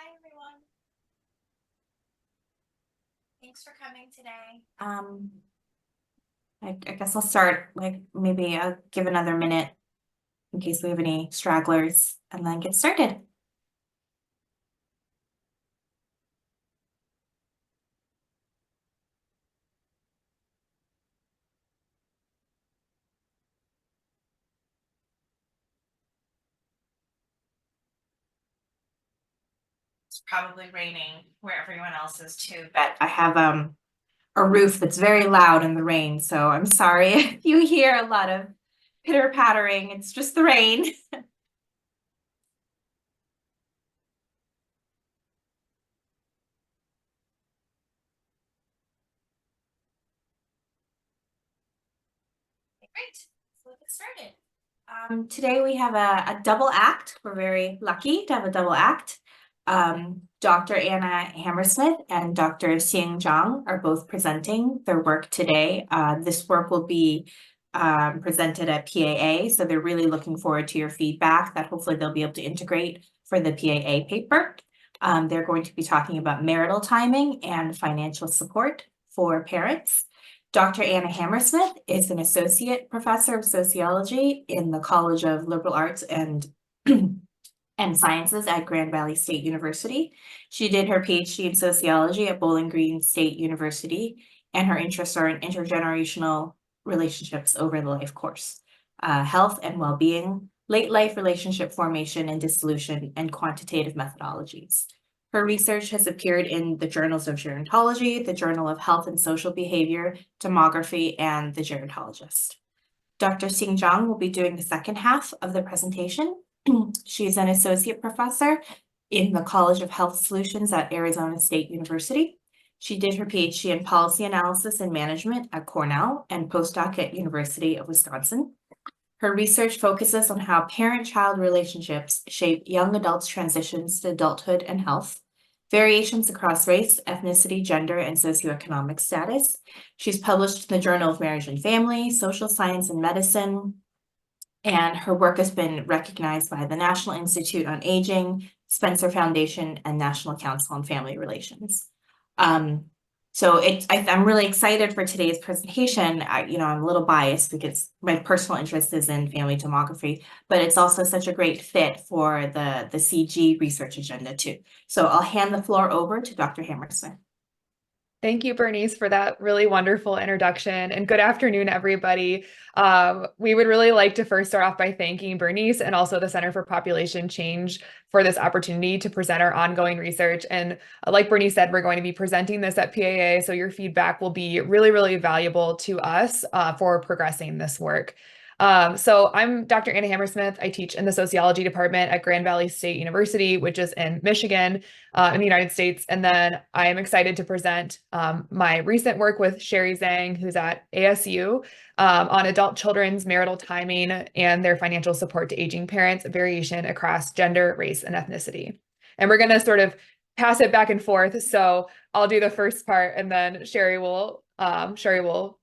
Hi, everyone. Thanks for coming today. I guess I'll start, maybe I'll give another minute in case we have any stragglers and then get started. It's probably raining where everyone else is too, but I have a roof that's very loud in the rain, so I'm sorry if you hear a lot of pitter-pattering. It's just the rain. Great, so let's get started. Today we have a double act. We're very lucky to have a double act. Dr. Anna Hammersmith and Dr. Xing Zhang are both presenting their work today. This work will be presented at PAA, so they're really looking forward to your feedback that hopefully they'll be able to integrate for the PAA paper. They're going to be talking about marital timing and financial support for parents. Dr. Anna Hammersmith is an associate professor of sociology in the College of Liberal Arts and Sciences at Grand Valley State University. She did her PhD in sociology at Bowling Green State University, and her interests are in intergenerational relationships over the life course, health and well-being, late life relationship formation and dissolution, and quantitative methodologies. Her research has appeared in the journals of gerontology, the Journal of Health and Social Behavior, Demography, and the Gerontologist. Dr. Xing Zhang will be doing the second half of the presentation. She's an associate professor in the College of Health Solutions at Arizona State University. She did her PhD in policy analysis and management at Cornell and postdoc at University of Wisconsin. Her research focuses on how parent-child relationships shape young adults' transitions to adulthood and health, variations across race, ethnicity, gender, and socioeconomic status. She's published in the Journal of Marriage and Family, Social Science and Medicine, and her work has been recognized by the National Institute on Aging, Spencer Foundation, and National Council on Family Relations. So I'm really excited for today's presentation. I'm a little biased because my personal interest is in family demography, but it's also such a great fit for the CG research agenda too. So I'll hand the floor over to Dr. Hammersmith. Thank you, Bernice, for that really wonderful introduction, and good afternoon, everybody. We would really like to first start off by thanking Bernice and also the Center for Population Change for this opportunity to present our ongoing research. And like Bernice said, we're going to be presenting this at PAA, so your feedback will be really, really valuable to us for progressing this work. So I'm Dr. Anna Hammersmith. I teach in the sociology department at Grand Valley State University, which is in Michigan, in the United States. And then I am excited to present my recent work with Xing Zhang, who's at ASU, on adult children's marital timing and their financial support to aging parents, variation across gender, race, and ethnicity. And we're going to sort of pass it back and forth. So I'll do the first part, and then Sherry will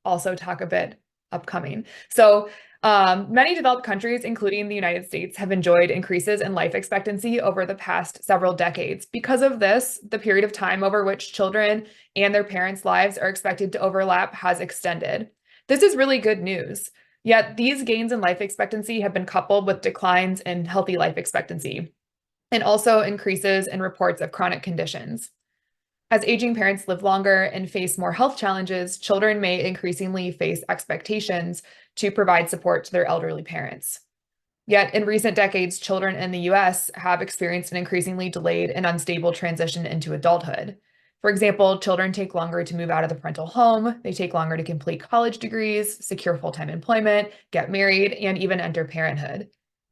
also talk a bit upcoming. So many developed countries, including the United States, have enjoyed increases in life expectancy over the past several decades. Because of this, the period of time over which children and their parents' lives are expected to overlap has extended. This is really good news. Yet these gains in life expectancy have been coupled with declines in healthy life expectancy, and also increases in reports of chronic conditions. As aging parents live longer and face more health challenges, children may increasingly face expectations to provide support to their elderly parents. Yet in recent decades, children in the US have experienced an increasingly delayed and unstable transition into adulthood. For example, children take longer to move out of the parental home, they take longer to complete college degrees, secure full-time employment, get married, and even enter parenthood.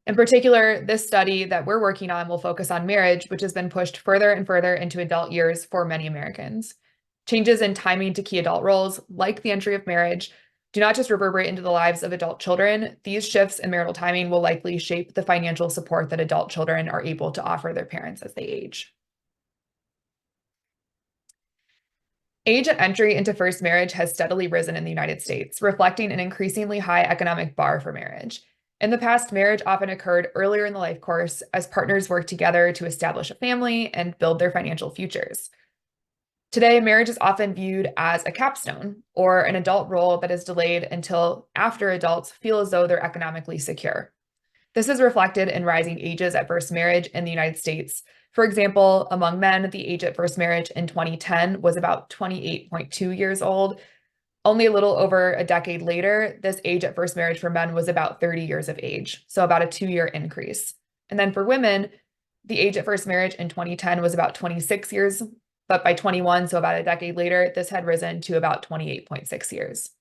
In particular, this study that we're working on will focus on marriage, which has been pushed further and further into adult years for many Americans. Changes in timing to key adult roles, like the entry of marriage, do not just reverberate into the lives of adult children. These shifts in marital timing will likely shape the financial support that adult children are able to offer their parents as they age. Age at entry into first marriage has steadily risen in the United States, reflecting an increasingly high economic bar for marriage. In the past, marriage often occurred earlier in the life course as partners worked together to establish a family and build their financial futures. Today, marriage is often viewed as a capstone or an adult role that is delayed until after adults feel as though they're economically secure. This is reflected in rising ages at first marriage in the United States. For example, among men, the age at first marriage in 2010 was about 28.2 years old. Only a little over a decade later, this age at first marriage for men was about 30 years of age, so about a 2-year increase. And then for women, the age at first marriage in 2010 was about 26 years, but by 21, so about a decade later, this had risen to about 28.6 years.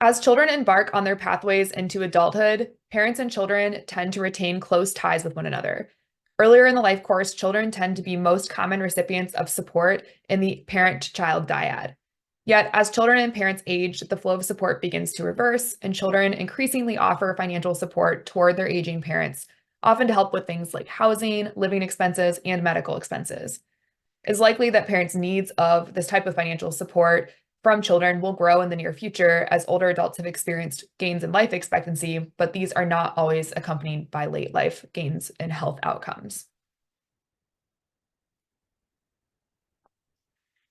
As children embark on their pathways into adulthood, parents and children tend to retain close ties with one another. Earlier in the life course, children tend to be most common recipients of support in the parent-child dyad. Yet, as children and parents age, the flow of support begins to reverse, and children increasingly offer financial support toward their aging parents, often to help with things like housing, living expenses, and medical expenses. It's likely that parents' needs of this type of financial support from children will grow in the near future as older adults have experienced gains in life expectancy, but these are not always accompanied by late life gains in health outcomes.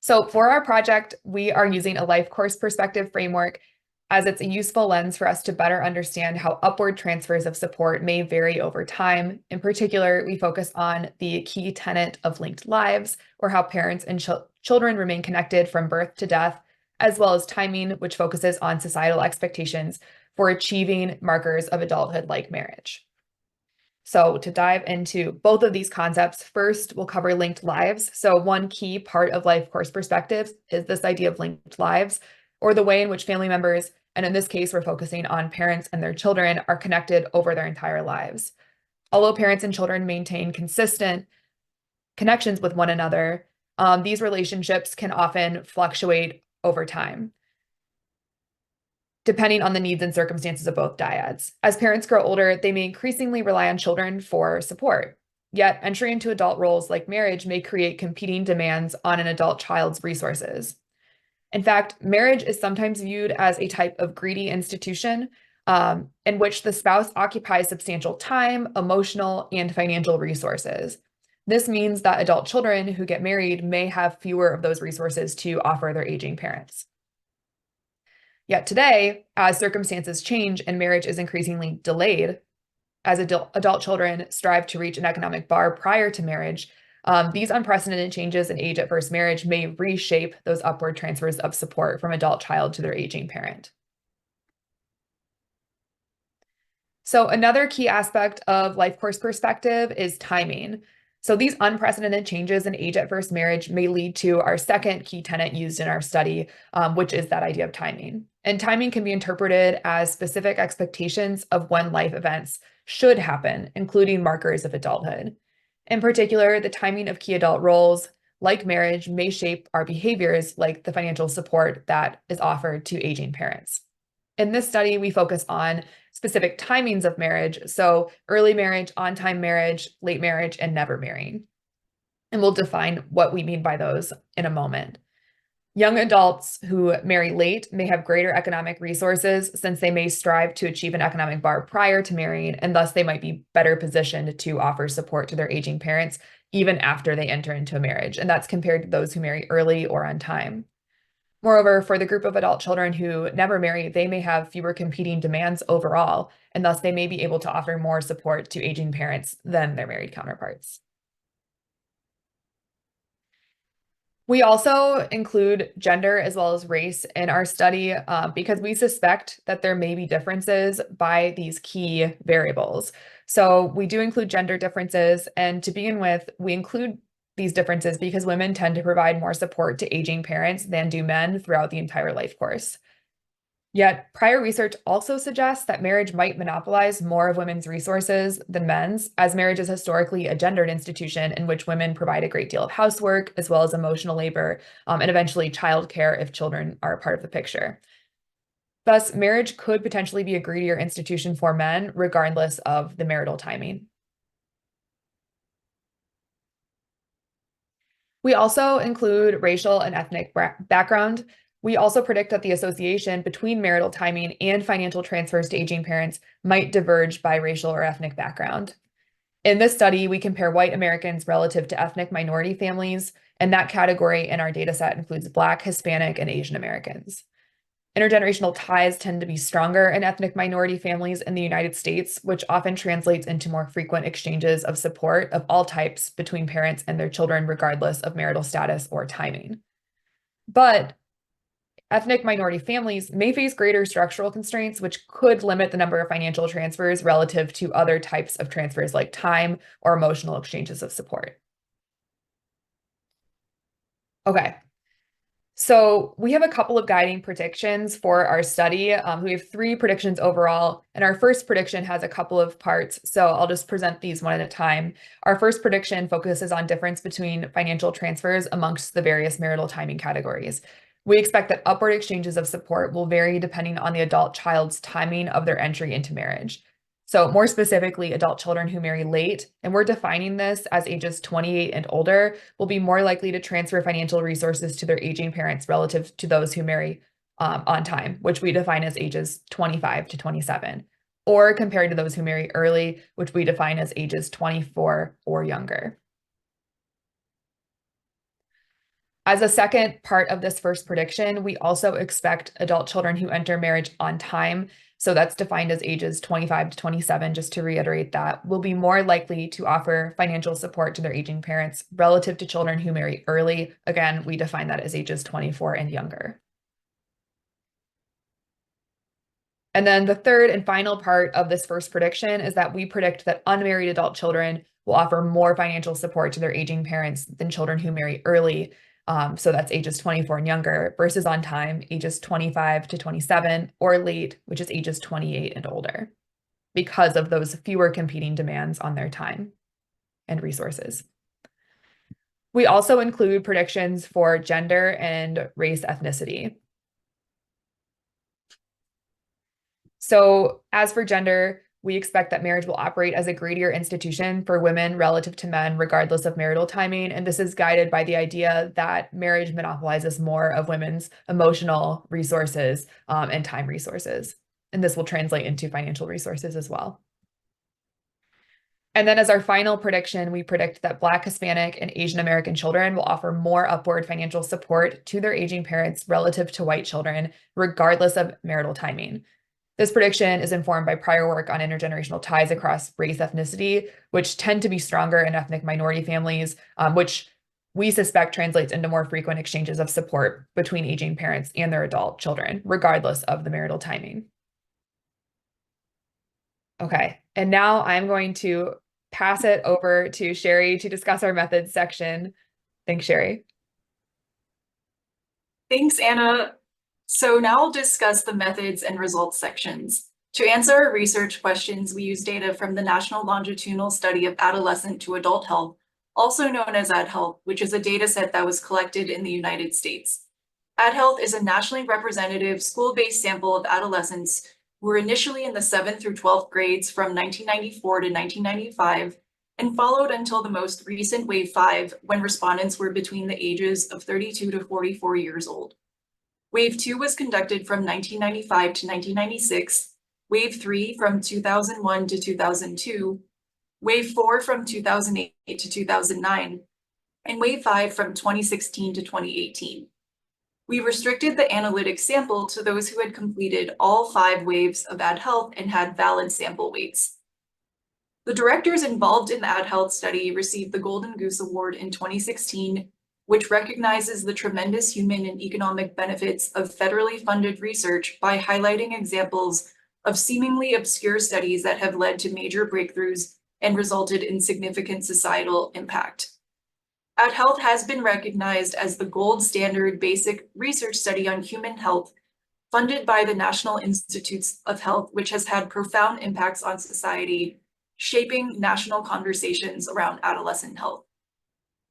So for our project, we are using a life course perspective framework as it's a useful lens for us to better understand how upward transfers of support may vary over time. In particular, we focus on the key tenet of linked lives, or how parents and children remain connected from birth to death, as well as timing, which focuses on societal expectations for achieving markers of adulthood like marriage. So to dive into both of these concepts, first we'll cover linked lives. So one key part of life course perspectives is this idea of linked lives, or the way in which family members, and in this case, we're focusing on parents and their children, are connected over their entire lives. Although parents and children maintain consistent connections with one another, these relationships can often fluctuate over time, depending on the needs and circumstances of both dyads. As parents grow older, they may increasingly rely on children for support. Yet, entry into adult roles like marriage may create competing demands on an adult child's resources. In fact, marriage is sometimes viewed as a type of greedy institution in which the spouse occupies substantial time, emotional, and financial resources. This means that adult children who get married may have fewer of those resources to offer their aging parents. Yet today, as circumstances change and marriage is increasingly delayed, as adult children strive to reach an economic bar prior to marriage, these unprecedented changes in age at first marriage may reshape those upward transfers of support from adult child to their aging parent. So another key aspect of life course perspective is timing. So these unprecedented changes in age at first marriage may lead to our second key tenet used in our study, which is that idea of timing. And timing can be interpreted as specific expectations of when life events should happen, including markers of adulthood. In particular, the timing of key adult roles, like marriage, may shape our behaviors, like the financial support that is offered to aging parents. In this study, we focus on specific timings of marriage, so early marriage, on-time marriage, late marriage, and never marrying. And we'll define what we mean by those in a moment. Young adults who marry late may have greater economic resources since they may strive to achieve an economic bar prior to marrying, and thus they might be better positioned to offer support to their aging parents even after they enter into a marriage. And that's compared to those who marry early or on time. Moreover, for the group of adult children who never marry, they may have fewer competing demands overall, and thus they may be able to offer more support to aging parents than their married counterparts. We also include gender as well as race in our study because we suspect that there may be differences by these key variables. So we do include gender differences, and to begin with, we include these differences because women tend to provide more support to aging parents than do men throughout the entire life course. Yet, prior research also suggests that marriage might monopolize more of women's resources than men's, as marriage is historically a gendered institution in which women provide a great deal of housework, as well as emotional labor, and eventually childcare if children are a part of the picture. Thus, marriage could potentially be a greedier institution for men, regardless of the marital timing. We also include racial and ethnic background. We also predict that the association between marital timing and financial transfers to aging parents might diverge by racial or ethnic background. In this study, we compare white Americans relative to ethnic minority families, and that category in our data set includes Black, Hispanic, and Asian Americans. Intergenerational ties tend to be stronger in ethnic minority families in the United States, which often translates into more frequent exchanges of support of all types between parents and their children, regardless of marital status or timing. But ethnic minority families may face greater structural constraints, which could limit the number of financial transfers relative to other types of transfers like time or emotional exchanges of support. Okay, so we have a couple of guiding predictions for our study. We have 3 predictions overall, and our first prediction has a couple of parts, so I'll just present these one at a time. Our first prediction focuses on difference between financial transfers amongst the various marital timing categories. We expect that upward exchanges of support will vary depending on the adult child's timing of their entry into marriage. So more specifically, adult children who marry late, and we're defining this as ages 28 and older, will be more likely to transfer financial resources to their aging parents relative to those who marry on time, which we define as ages 25 to 27, or compared to those who marry early, which we define as ages 24 or younger. As a second part of this first prediction, we also expect adult children who enter marriage on time, so that's defined as ages 25 to 27, just to reiterate that, will be more likely to offer financial support to their aging parents relative to children who marry early. Again, we define that as ages 24 and younger. And then the third and final part of this first prediction is that we predict that unmarried adult children will offer more financial support to their aging parents than children who marry early. So that's ages 24 and younger, versus on time, ages 25 to 27, or late, which is ages 28 and older, because of those fewer competing demands on their time and resources. We also include predictions for gender and race ethnicity. So as for gender, we expect that marriage will operate as a greedier institution for women relative to men, regardless of marital timing. And this is guided by the idea that marriage monopolizes more of women's emotional resources and time resources. And this will translate into financial resources as well. And then as our final prediction, we predict that Black, Hispanic, and Asian American children will offer more upward financial support to their aging parents relative to white children, regardless of marital timing. This prediction is informed by prior work on intergenerational ties across race ethnicity, which tend to be stronger in ethnic minority families, which we suspect translates into more frequent exchanges of support between aging parents and their adult children, regardless of the marital timing. Okay, and now I'm going to pass it over to Sherry to discuss our methods section. Thanks, Sherry. Thanks, Anna. So now I'll discuss the methods and results sections. To answer our research questions, we use data from the National Longitudinal Study of Adolescent to Adult Health, also known as AdHealth, which is a data set that was collected in the United States. AdHealth is a nationally representative school-based sample of adolescents who were initially in the 7th through 12th grades from 1994 to 1995 and followed until the most recent Wave 5, when respondents were between the ages of 32 to 44 years old. Wave 2 was conducted from 1995 to 1996, Wave 3 from 2001 to 2002, Wave 4 from 2008 to 2009, and Wave 5 from 2016 to 2018. We restricted the analytic sample to those who had completed all 5 waves of AdHealth and had valid sample weights. The directors involved in the AdHealth study received the Golden Goose Award in 2016, which recognizes the tremendous human and economic benefits of federally funded research by highlighting examples of seemingly obscure studies that have led to major breakthroughs and resulted in significant societal impact. AdHealth has been recognized as the gold standard basic research study on human health, funded by the National Institutes of Health, which has had profound impacts on society, shaping national conversations around adolescent health.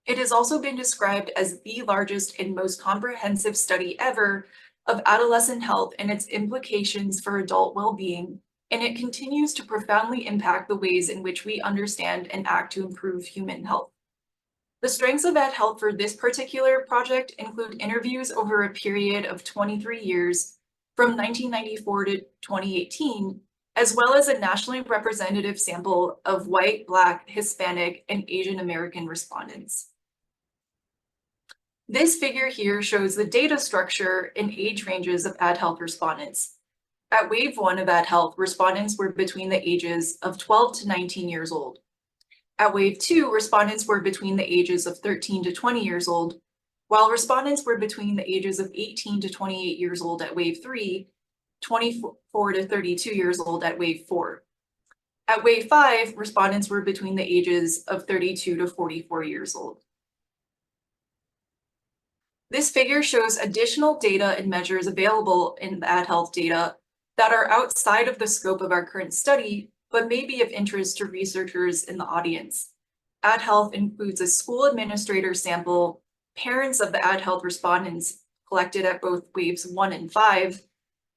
It has also been described as the largest and most comprehensive study ever of adolescent health and its implications for adult well-being, and it continues to profoundly impact the ways in which we understand and act to improve human health. The strengths of AdHealth for this particular project include interviews over a period of 23 years from 1994 to 2018, as well as a nationally representative sample of white, Black, Hispanic, and Asian American respondents. This figure here shows the data structure and age ranges of AdHealth respondents. At wave 1 of AdHealth, respondents were between the ages of 12 to 19 years old. At wave 2, respondents were between the ages of 13 to 20 years old, while respondents were between the ages of 18 to 28 years old at wave 3, 24 to 32 years old at wave 4. At wave 5, respondents were between the ages of 32 to 44 years old. This figure shows additional data and measures available in the AdHealth data that are outside of the scope of our current study, but may be of interest to researchers in the audience. AdHealth includes a school administrator sample, parents of the AdHealth respondents collected at both waves 1 and 5,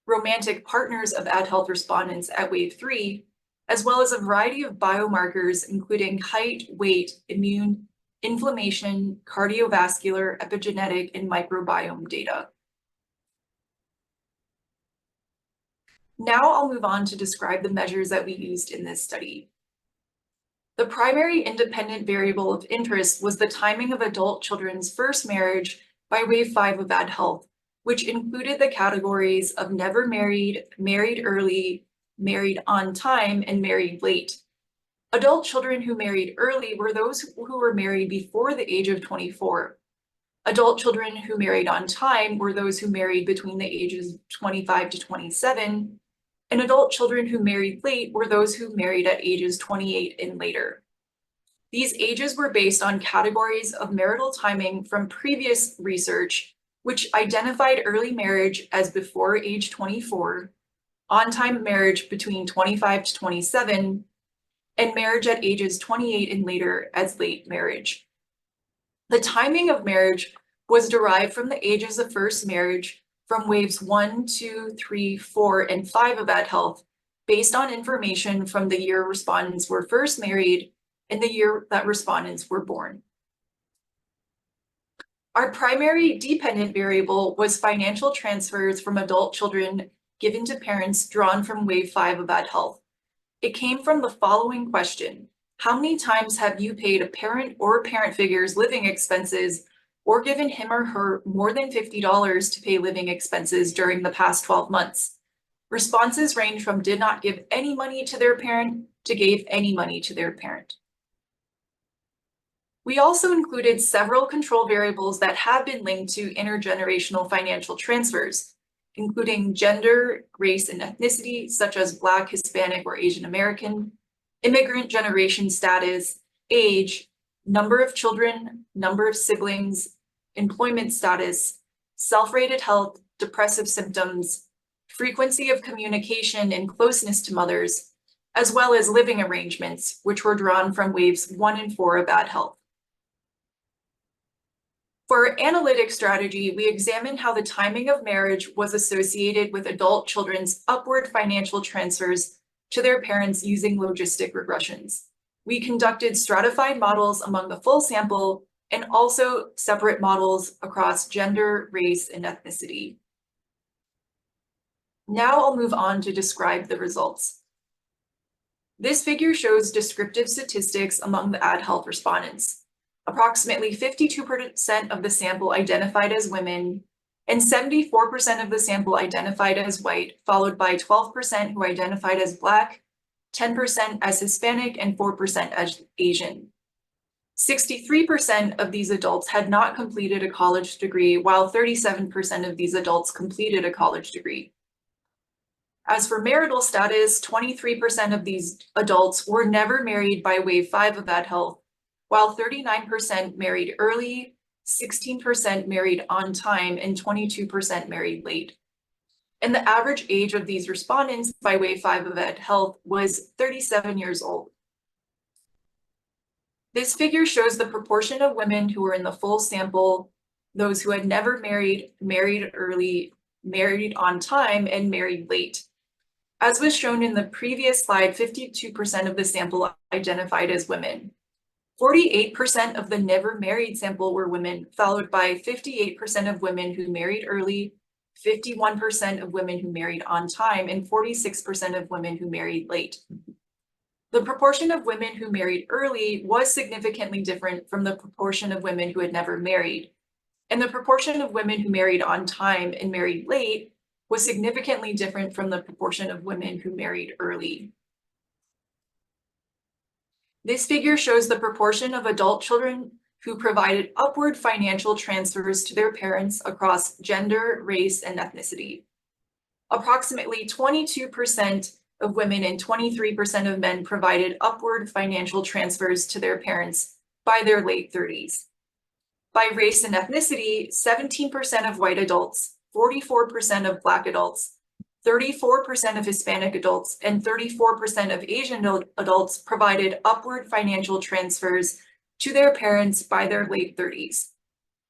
romantic partners of AdHealth respondents at wave 3, as well as a variety of biomarkers, including height, weight, immune, inflammation, cardiovascular, epigenetic, and microbiome data. Now I'll move on to describe the measures that we used in this study. The primary independent variable of interest was the timing of adult children's first marriage by wave 5 of AdHealth, which included the categories of never married, married early, married on time, and married late. Adult children who married early were those who were married before the age of 24. Adult children who married on time were those who married between the ages of 25 to 27, and adult children who married late were those who married at ages 28 and later. These ages were based on categories of marital timing from previous research, which identified early marriage as before age 24, on-time marriage between 25 to 27, and marriage at ages 28 and later as late marriage. The timing of marriage was derived from the ages of first marriage from waves 1, 2, 3, 4, and 5 of AdHealth, based on information from the year respondents were first married and the year that respondents were born. Our primary dependent variable was financial transfers from adult children given to parents drawn from wave 5 of AdHealth. It came from the following question: how many times have you paid a parent or parent figure's living expenses or given him or her more than $50 to pay living expenses during the past 12 months? Responses range from did not give any money to their parent to gave any money to their parent. We also included several control variables that have been linked to intergenerational financial transfers, including gender, race, and ethnicity, such as Black, Hispanic, or Asian American, immigrant generation status, age, number of children, number of siblings, employment status, self-rated health, depressive symptoms, frequency of communication and closeness to mothers, as well as living arrangements, which were drawn from waves 1 and 4 of AdHealth. For our analytic strategy, we examined how the timing of marriage was associated with adult children's upward financial transfers to their parents using logistic regressions. We conducted stratified models among the full sample and also separate models across gender, race, and ethnicity. Now I'll move on to describe the results. This figure shows descriptive statistics among the AdHealth respondents. Approximately 52% of the sample identified as women, and 74% of the sample identified as white, followed by 12% who identified as Black, 10% as Hispanic, and 4% as Asian. 63% of these adults had not completed a college degree, while 37% of these adults completed a college degree. As for marital status, 23% of these adults were never married by wave 5 of AdHealth, while 39% married early, 16% married on time, and 22% married late. And the average age of these respondents by wave 5 of AdHealth was 37 years old. This figure shows the proportion of women who were in the full sample, those who had never married, married early, married on time, and married late. As was shown in the previous slide, 52% of the sample identified as women. 48% of the never married sample were women, followed by 58% of women who married early, 51% of women who married on time, and 46% of women who married late. The proportion of women who married early was significantly different from the proportion of women who had never married, and the proportion of women who married on time and married late was significantly different from the proportion of women who married early. This figure shows the proportion of adult children who provided upward financial transfers to their parents across gender, race, and ethnicity. Approximately 22% of women and 23% of men provided upward financial transfers to their parents by their late 30s. By race and ethnicity, 17% of white adults, 44% of Black adults, 34% of Hispanic adults, and 34% of Asian adults provided upward financial transfers to their parents by their late 30s.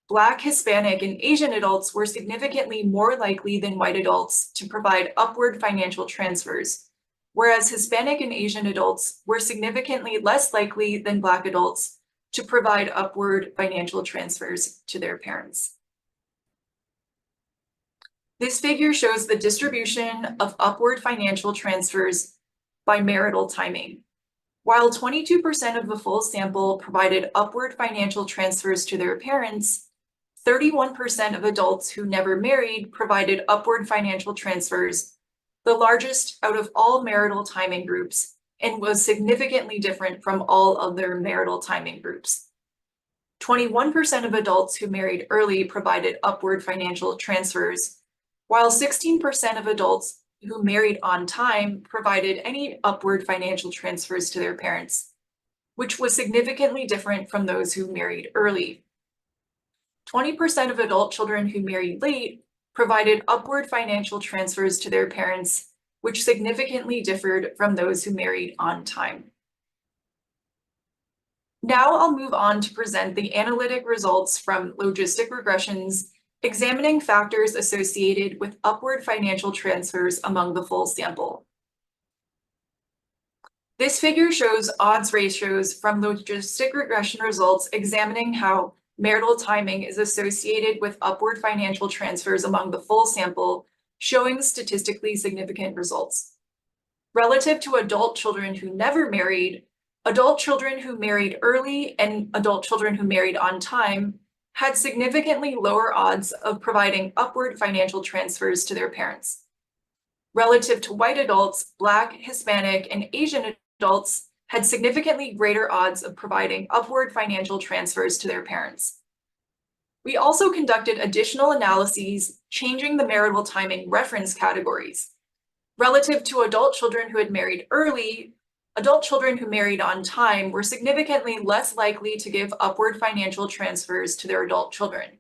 Black, Hispanic, and Asian adults were significantly more likely than white adults to provide upward financial transfers, whereas Hispanic and Asian adults were significantly less likely than Black adults to provide upward financial transfers to their parents. This figure shows the distribution of upward financial transfers by marital timing. While 22% of the full sample provided upward financial transfers to their parents, 31% of adults who never married provided upward financial transfers, the largest out of all marital timing groups, and was significantly different from all other marital timing groups. 21% of adults who married early provided upward financial transfers, while 16% of adults who married on time provided any upward financial transfers to their parents, which was significantly different from those who married early. 20% of adult children who married late provided upward financial transfers to their parents, which significantly differed from those who married on time. Now I'll move on to present the analytic results from logistic regressions examining factors associated with upward financial transfers among the full sample. This figure shows odds ratios from logistic regression results examining how marital timing is associated with upward financial transfers among the full sample, showing statistically significant results. Relative to adult children who never married, adult children who married early and adult children who married on time had significantly lower odds of providing upward financial transfers to their parents. Relative to white adults, Black, Hispanic, and Asian adults had significantly greater odds of providing upward financial transfers to their parents. We also conducted additional analyses changing the marital timing reference categories. Relative to adult children who had married early, adult children who married on time were significantly less likely to give upward financial transfers to their adult children.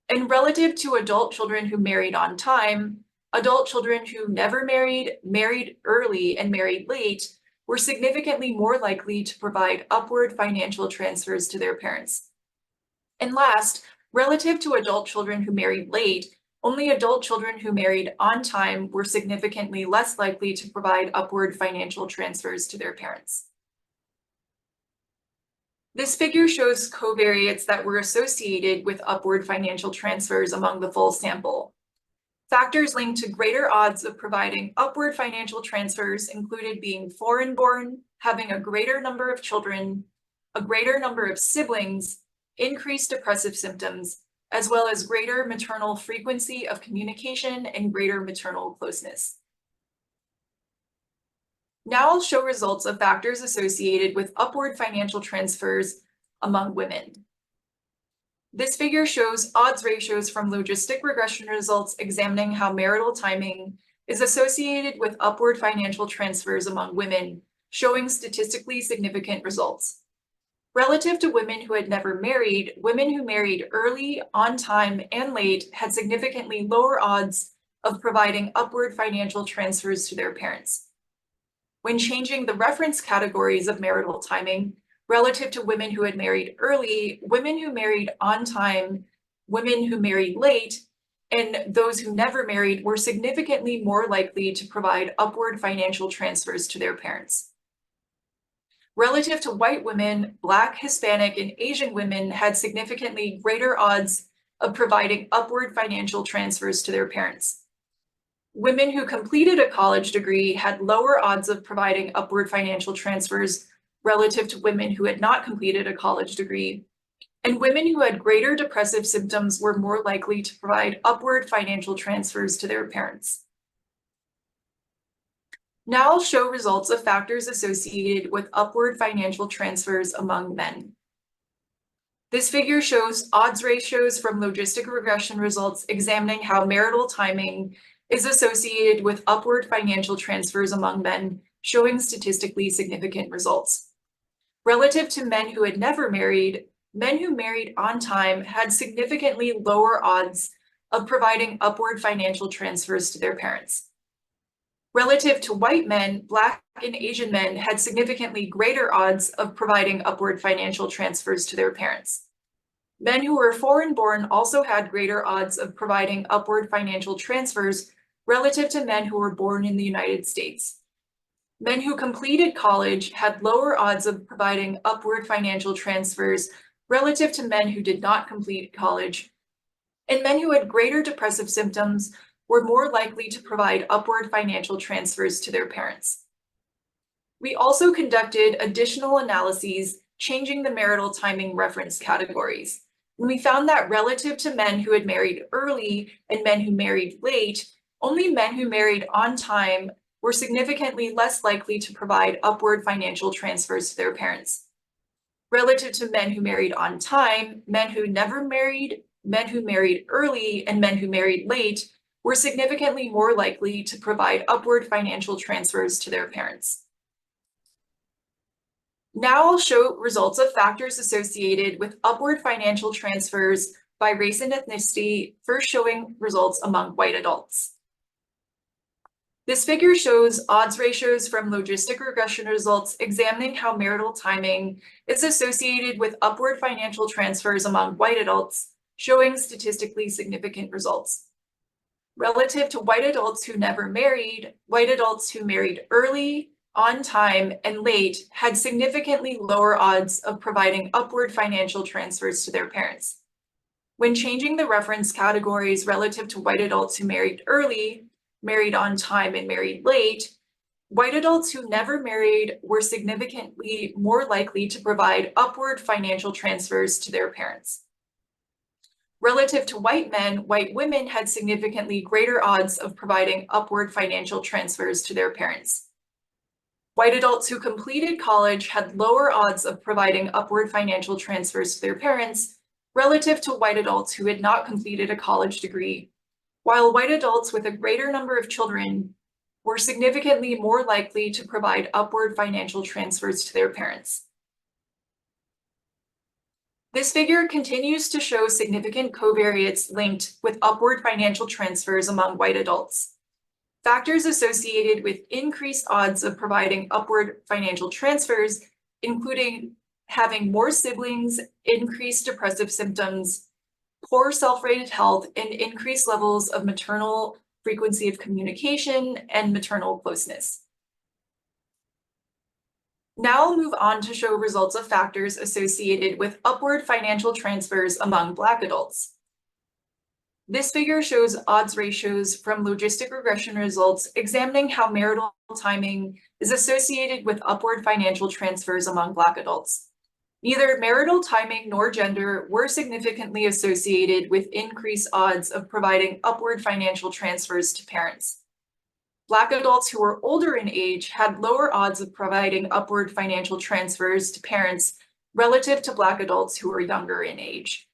And relative to adult children who married on time, adult children who never married, married early, and married late were significantly more likely to provide upward financial transfers to their parents. And last, relative to adult children who married late, only adult children who married on time were significantly less likely to provide upward financial transfers to their parents. This figure shows covariates that were associated with upward financial transfers among the full sample. Factors linked to greater odds of providing upward financial transfers included being foreign-born, having a greater number of children, a greater number of siblings, increased depressive symptoms, as well as greater maternal frequency of communication and greater maternal closeness. Now I'll show results of factors associated with upward financial transfers among women. This figure shows odds ratios from logistic regression results examining how marital timing is associated with upward financial transfers among women, showing statistically significant results. Relative to women who had never married, women who married early, on time, and late had significantly lower odds of providing upward financial transfers to their parents. When changing the reference categories of marital timing, relative to women who had married early, women who married on time, women who married late, and those who never married were significantly more likely to provide upward financial transfers to their parents. Relative to white women, Black, Hispanic, and Asian women had significantly greater odds of providing upward financial transfers to their parents. Women who completed a college degree had lower odds of providing upward financial transfers relative to women who had not completed a college degree, and women who had greater depressive symptoms were more likely to provide upward financial transfers to their parents. Now I'll show results of factors associated with upward financial transfers among men. This figure shows odds ratios from logistic regression results examining how marital timing is associated with upward financial transfers among men, showing statistically significant results. Relative to men who had never married, men who married on time had significantly lower odds of providing upward financial transfers to their parents. Relative to white men, Black and Asian men had significantly greater odds of providing upward financial transfers to their parents. Men who were foreign-born also had greater odds of providing upward financial transfers relative to men who were born in the United States. Men who completed college had lower odds of providing upward financial transfers relative to men who did not complete college, and men who had greater depressive symptoms were more likely to provide upward financial transfers to their parents. We also conducted additional analyses changing the marital timing reference categories. And we found that relative to men who had married early and men who married late, only men who married on time were significantly less likely to provide upward financial transfers to their parents. Relative to men who married on time, men who never married, men who married early, and men who married late were significantly more likely to provide upward financial transfers to their parents. Now I'll show results of factors associated with upward financial transfers by race and ethnicity, first showing results among white adults. This figure shows odds ratios from logistic regression results examining how marital timing is associated with upward financial transfers among white adults, showing statistically significant results. Relative to white adults who never married, white adults who married early, on time, and late had significantly lower odds of providing upward financial transfers to their parents. When changing the reference categories relative to white adults who married early, married on time, and married late, white adults who never married were significantly more likely to provide upward financial transfers to their parents. Relative to white men, white women had significantly greater odds of providing upward financial transfers to their parents. White adults who completed college had lower odds of providing upward financial transfers to their parents relative to white adults who had not completed a college degree, while white adults with a greater number of children were significantly more likely to provide upward financial transfers to their parents. This figure continues to show significant covariates linked with upward financial transfers among white adults. Factors associated with increased odds of providing upward financial transfers, including having more siblings, increased depressive symptoms, poor self-rated health, and increased levels of maternal frequency of communication and maternal closeness. Now I'll move on to show results of factors associated with upward financial transfers among Black adults. This figure shows odds ratios from logistic regression results examining how marital timing is associated with upward financial transfers among Black adults. Neither marital timing nor gender were significantly associated with increased odds of providing upward financial transfers to parents. Black adults who were older in age had lower odds of providing upward financial transfers to parents relative to Black adults who were younger in age.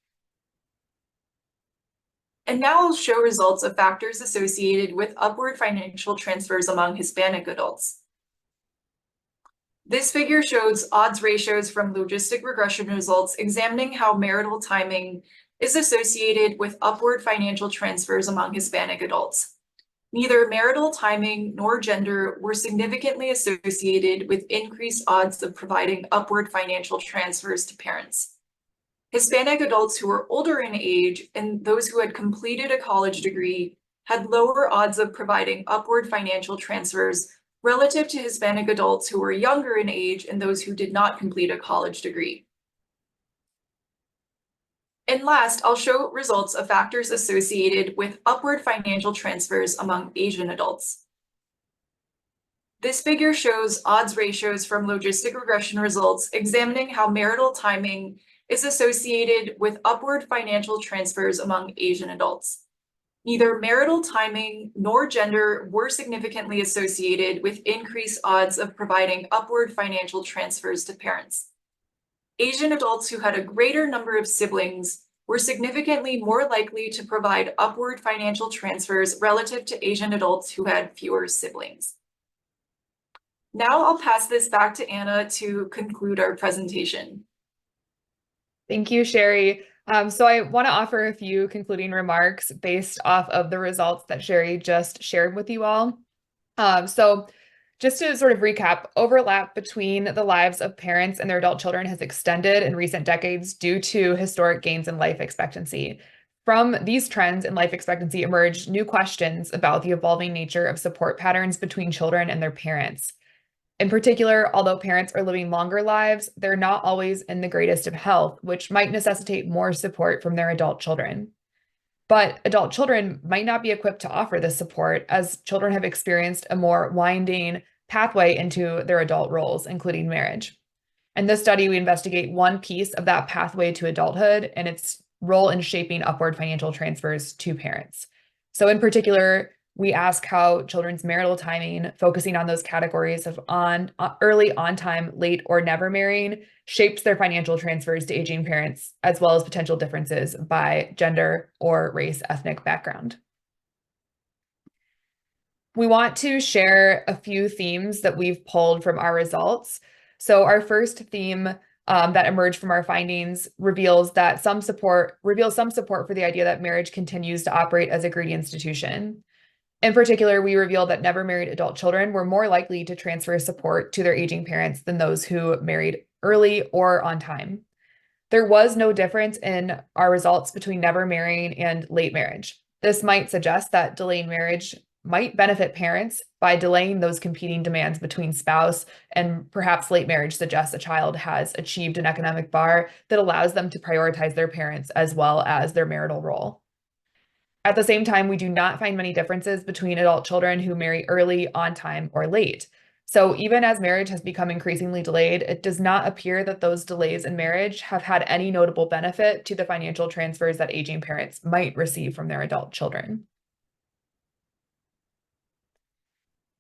And now I'll show results of factors associated with upward financial transfers among Hispanic adults. This figure shows odds ratios from logistic regression results examining how marital timing is associated with upward financial transfers among Hispanic adults. Neither marital timing nor gender were significantly associated with increased odds of providing upward financial transfers to parents. Hispanic adults who were older in age and those who had completed a college degree had lower odds of providing upward financial transfers relative to Hispanic adults who were younger in age and those who did not complete a college degree. And last, I'll show results of factors associated with upward financial transfers among Asian adults. This figure shows odds ratios from logistic regression results examining how marital timing is associated with upward financial transfers among Asian adults. Neither marital timing nor gender were significantly associated with increased odds of providing upward financial transfers to parents. Asian adults who had a greater number of siblings were significantly more likely to provide upward financial transfers relative to Asian adults who had fewer siblings. Now I'll pass this back to Anna to conclude our presentation. Thank you, Sherry. So I want to offer a few concluding remarks based off of the results that Sherry just shared with you all. So just to sort of recap, overlap between the lives of parents and their adult children has extended in recent decades due to historic gains in life expectancy. From these trends in life expectancy emerged new questions about the evolving nature of support patterns between children and their parents. In particular, although parents are living longer lives, they're not always in the greatest of health, which might necessitate more support from their adult children. But adult children might not be equipped to offer this support, as children have experienced a more winding pathway into their adult roles, including marriage. In this study, we investigate one piece of that pathway to adulthood and its role in shaping upward financial transfers to parents. So in particular, we ask how children's marital timing, focusing on those categories of early, on time, late, or never marrying, shapes their financial transfers to aging parents, as well as potential differences by gender or race, ethnic background. We want to share a few themes that we've pulled from our results. So our first theme that emerged from our findings reveals some support for the idea that marriage continues to operate as a greedy institution. In particular, we revealed that never married adult children were more likely to transfer support to their aging parents than those who married early or on time. There was no difference in our results between never marrying and late marriage. This might suggest that delaying marriage might benefit parents by delaying those competing demands between spouse, and perhaps late marriage suggests a child has achieved an economic bar that allows them to prioritize their parents as well as their marital role. At the same time, we do not find many differences between adult children who marry early, on time, or late. So even as marriage has become increasingly delayed, it does not appear that those delays in marriage have had any notable benefit to the financial transfers that aging parents might receive from their adult children.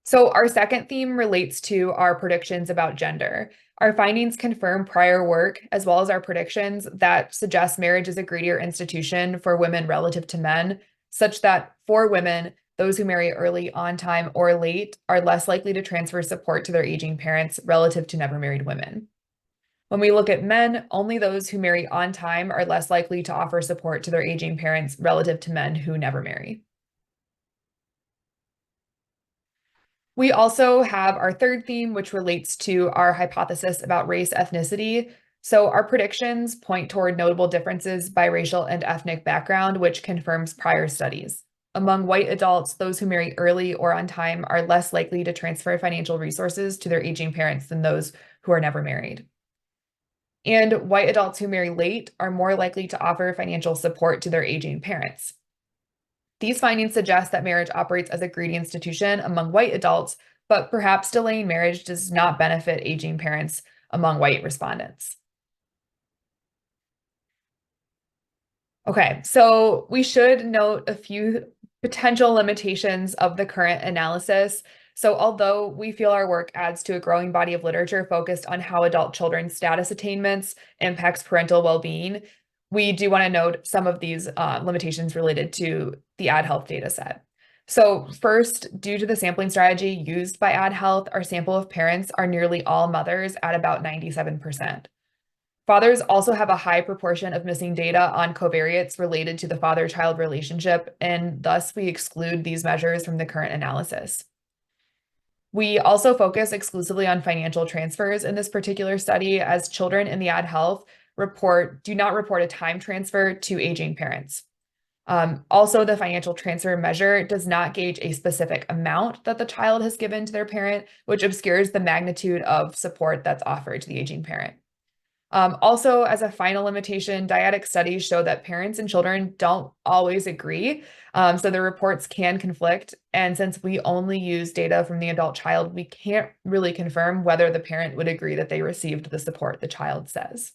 So our second theme relates to our predictions about gender. Our findings confirm prior work, as well as our predictions that suggest marriage is a greedier institution for women relative to men, such that for women, those who marry early, on time, or late are less likely to transfer support to their aging parents relative to never married women. When we look at men, only those who marry on time are less likely to offer support to their aging parents relative to men who never marry. We also have our third theme, which relates to our hypothesis about race ethnicity. So our predictions point toward notable differences by racial and ethnic background, which confirms prior studies. Among white adults, those who marry early or on time are less likely to transfer financial resources to their aging parents than those who are never married. And white adults who marry late are more likely to offer financial support to their aging parents. These findings suggest that marriage operates as a greedy institution among white adults, but perhaps delaying marriage does not benefit aging parents among white respondents. Okay, so we should note a few potential limitations of the current analysis. So although we feel our work adds to a growing body of literature focused on how adult children's status attainments impacts parental well-being, we do want to note some of these limitations related to the AdHealth data set. So first, due to the sampling strategy used by AdHealth, our sample of parents are nearly all mothers at about 97%. Fathers also have a high proportion of missing data on covariates related to the father-child relationship, and thus we exclude these measures from the current analysis. We also focus exclusively on financial transfers in this particular study, as children in the AdHealth report do not report a time transfer to aging parents. Also, the financial transfer measure does not gauge a specific amount that the child has given to their parent, which obscures the magnitude of support that's offered to the aging parent. Also, as a final limitation, dyadic studies show that parents and children don't always agree, so the reports can conflict. And since we only use data from the adult child, we can't really confirm whether the parent would agree that they received the support the child says.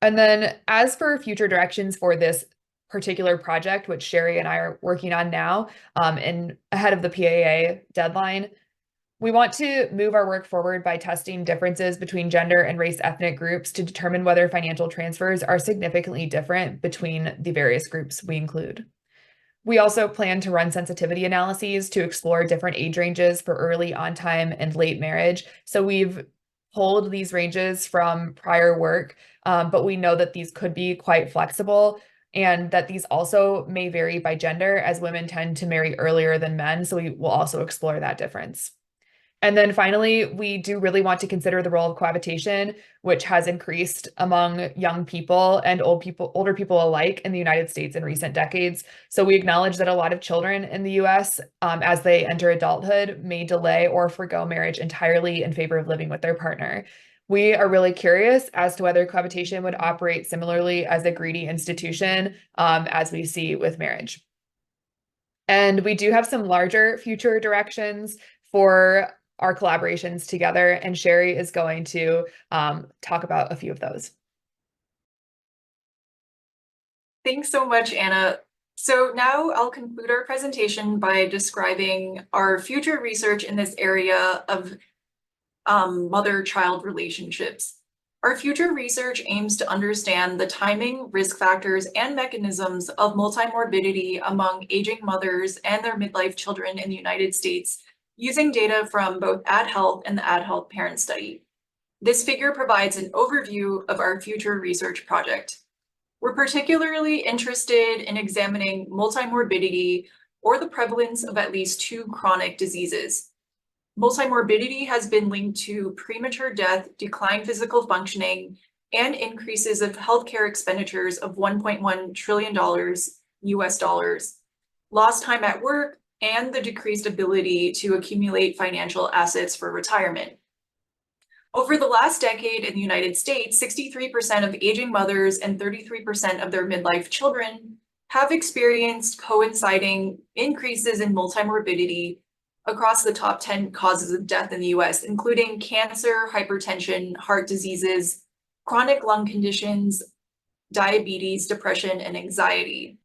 And then as for future directions for this particular project, which Sherry and I are working on now, and ahead of the PAA deadline, we want to move our work forward by testing differences between gender and race ethnic groups to determine whether financial transfers are significantly different between the various groups we include. We also plan to run sensitivity analyses to explore different age ranges for early on time and late marriage. So we've pulled these ranges from prior work, but we know that these could be quite flexible and that these also may vary by gender, as women tend to marry earlier than men. So we will also explore that difference. And then finally, we do really want to consider the role of cohabitation, which has increased among young people and older people alike in the United States in recent decades. So we acknowledge that a lot of children in the US, as they enter adulthood, may delay or forgo marriage entirely in favor of living with their partner. We are really curious as to whether cohabitation would operate similarly as a greedy institution, as we see with marriage. And we do have some larger future directions for our collaborations together, and Sherry is going to talk about a few of those. Thanks so much, Anna. So now I'll conclude our presentation by describing our future research in this area of mother-child relationships. Our future research aims to understand the timing, risk factors, and mechanisms of multimorbidity among aging mothers and their midlife children in the United States, using data from both AdHealth and the AdHealth Parent Study. This figure provides an overview of our future research project. We're particularly interested in examining multimorbidity, or the prevalence of at least 2 chronic diseases. Multimorbidity has been linked to premature death, declined physical functioning, and increases of healthcare expenditures of $1.1 trillion US dollars, lost time at work, and the decreased ability to accumulate financial assets for retirement. Over the last decade in the United States, 63% of aging mothers and 33% of their midlife children have experienced coinciding increases in multimorbidity across the top 10 causes of death in the US, including cancer, hypertension, heart diseases, chronic lung conditions, diabetes, depression, and anxiety.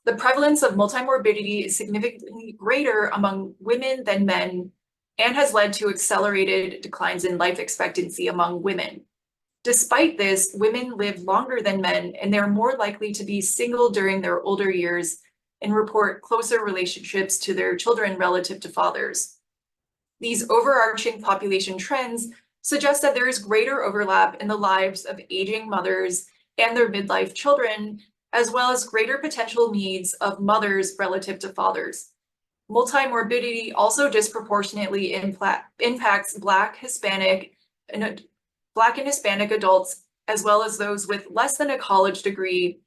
The prevalence of multimorbidity is significantly greater among women than men and has led to accelerated declines in life expectancy among women. Despite this, women live longer than men, and they're more likely to be single during their older years and report closer relationships to their children relative to fathers. These overarching population trends suggest that there is greater overlap in the lives of aging mothers and their midlife children, as well as greater potential needs of mothers relative to fathers. Multimorbidity also disproportionately impacts Black, Hispanic, and Hispanic adults, as well as those with less than a college degree,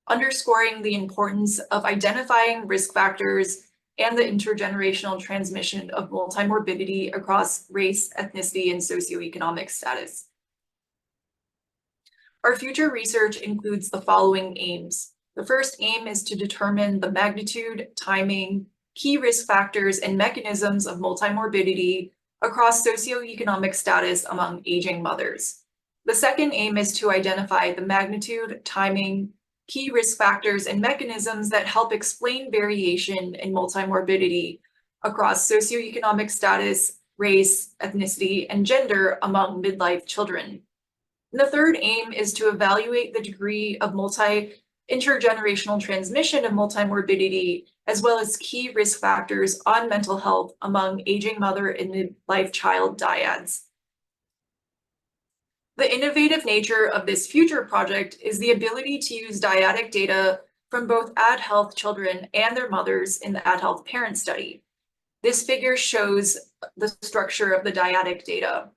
underscoring the importance of identifying risk factors and the intergenerational transmission of multimorbidity across race, ethnicity, and socioeconomic status. Our future research includes the following aims. The first aim is to determine the magnitude, timing, key risk factors, and mechanisms of multimorbidity across socioeconomic status among aging mothers. The second aim is to identify the magnitude, timing, key risk factors, and mechanisms that help explain variation in multimorbidity across socioeconomic status, race, ethnicity, and gender among midlife children. And the third aim is to evaluate the degree of intergenerational transmission of multimorbidity, as well as key risk factors on mental health among aging mother and midlife child dyads. The innovative nature of this future project is the ability to use dyadic data from both AdHealth children and their mothers in the AdHealth Parent Study. This figure shows the structure of the dyadic data.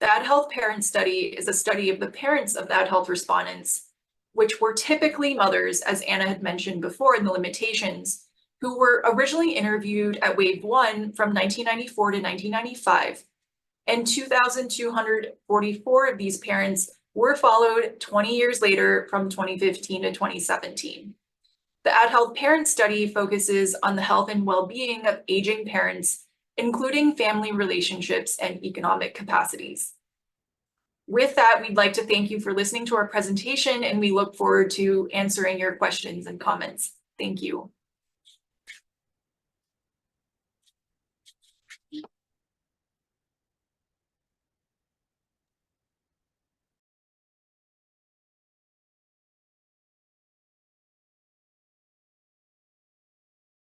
The AdHealth Parent Study is a study of the parents of the AdHealth respondents, which were typically mothers, as Anna had mentioned before in the limitations, who were originally interviewed at wave 1 from 1994 to 1995. And 2,244 of these parents were followed 20 years later from 2015 to 2017. The AdHealth Parent Study focuses on the health and well-being of aging parents, including family relationships and economic capacities. With that, we'd like to thank you for listening to our presentation, and we look forward to answering your questions and comments. Thank you.